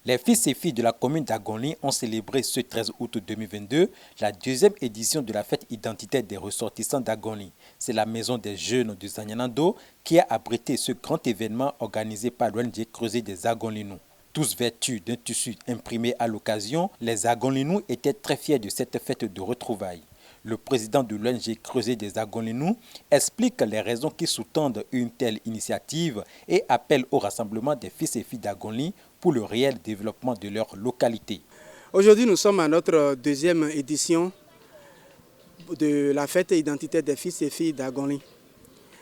Les fils et filles de la commune d'Agonly ont célébré ce 13 août 2022 la deuxième édition de la fête identitaire des ressortissants d'Agonly. C'est la maison des jeunes de Zanyanando qui a abrité ce grand événement organisé par l'ONG Creuset des Agonlinous. Tous vêtus d'un tissu imprimé à l'occasion, les Agonlinous étaient très fiers de cette fête de retrouvailles. Le président de l'ONG Creuset des Agonlinous explique les raisons qui sous-tendent une telle initiative et appelle au rassemblement des fils et filles d'Agonly pour le réel développement de leur localité. Aujourd'hui, nous sommes à notre deuxième édition de la fête identitaire des fils et filles d'Agonly.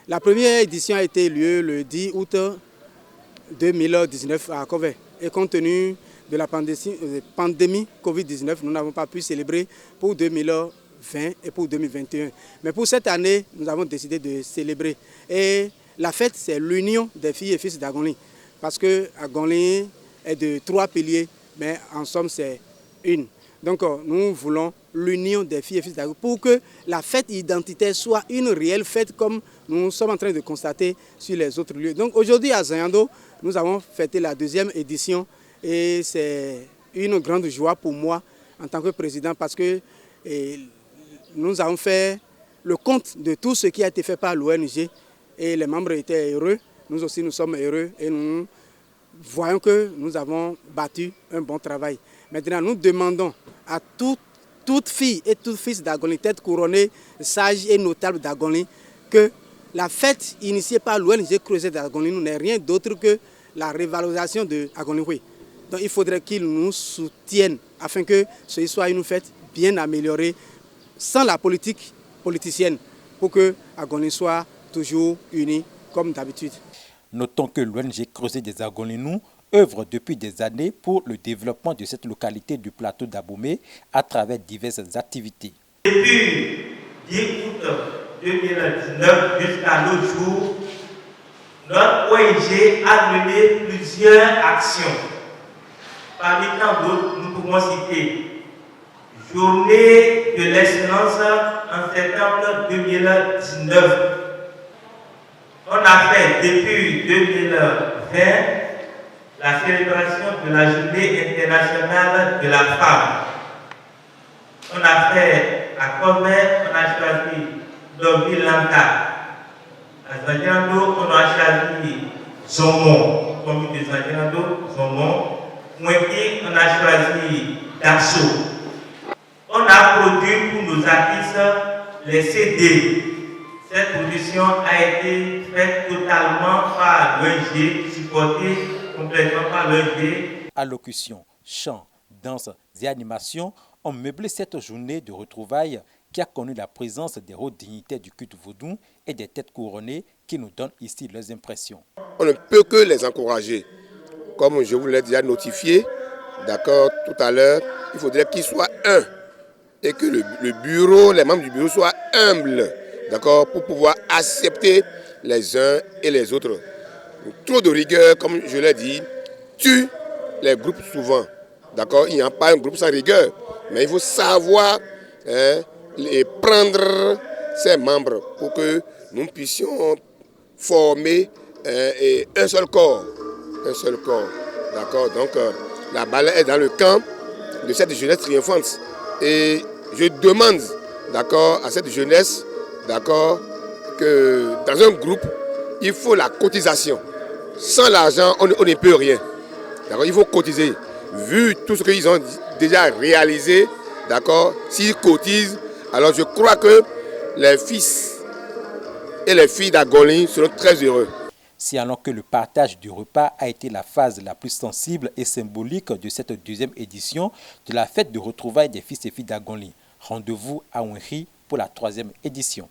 La première édition a été lieu le 10 août 2019 à Kové. Et compte tenu de la pandémie Covid-19, nous n'avons pas pu célébrer pour 2020 et pour 2021. Mais pour cette année, nous avons décidé de célébrer. Et la fête, c'est l'union des filles et fils d'Agonly. Parce que Agonly est de 3 piliers, mais en somme, c'est une. Donc, nous voulons l'union des filles et fils d'Agonly pour que la fête identitaire soit une réelle fête comme nous sommes en train de constater sur les autres lieux. Donc, aujourd'hui, à Zanyando, nous avons fêté la deuxième édition et c'est une grande joie pour moi en tant que président parce que nous avons fait le compte de tout ce qui a été fait par l'ONG et les membres étaient heureux. Nous aussi, nous sommes heureux et nous voyons que nous avons battu un bon travail. Maintenant, nous demandons à toute fille et tout fils d'Agonly, tête couronnée, sage et notable d'Agonly, que la fête initiée par l'ONG Creuset d'Agonly n'est rien d'autre que la révalorisation de Agonly. Donc il faudrait qu'ils nous soutiennent afin que ce soit une fête bien améliorée, sans la politique politicienne, pour que Agonly soit toujours unie comme d'habitude. Notons que l'ONG Creuset des Agonlinous œuvre depuis des années pour le développement de cette localité du plateau d'Abomey à travers diverses activités. Depuis 10 août 2019 jusqu'à l'autre jour, notre ONG a mené plusieurs actions. Parmi tant d'autres, nous pouvons citer Journée de l'excellence en septembre 2019. On a fait depuis 2020 la célébration de la Journée internationale de la femme. On a fait à Kové, on a choisi Dobi Lanka. À Zanyanando, on a choisi Zomon, commune de Zanyanando, Zomon. Mouéki, on a choisi Dasso. On a produit pour nos artistes les CD. Cette production a été faite totalement par l'ONG, supportée complètement par l'ONG. Allocution, chant, danse et animation ont meublé cette journée de retrouvailles qui a connu la présence des hauts dignitaires du culte vaudou et des têtes couronnées qui nous donnent ici leurs impressions. On ne peut que les encourager. Comme je vous l'ai déjà notifié, d'accord, tout à l'heure, il faudrait qu'ils soient un et que le bureau, les membres du bureau soient humbles, d'accord, pour pouvoir accepter les uns et les autres. Trop de rigueur, comme je l'ai dit, tue les groupes souvent. D'accord, il n'y a pas un groupe sans rigueur, mais il faut savoir et prendre ses membres pour que nous puissions former un seul corps. Un seul corps. D'accord, donc la balle est dans le camp de cette jeunesse triomphante. Et je demande, d'accord, à cette jeunesse, d'accord, que dans un groupe, il faut la cotisation. Sans l'argent, on ne peut rien. D'accord, il faut cotiser. Vu tout ce qu'ils ont déjà réalisé, d'accord, s'ils cotisent, alors je crois que les fils et les filles d'Agonly seront très heureux. Si alors que le partage du repas a été la phase la plus sensible et symbolique de cette deuxième édition de la fête de retrouvailles des fils et filles d'Agonly. Rendez-vous à Ouenri pour la troisième édition.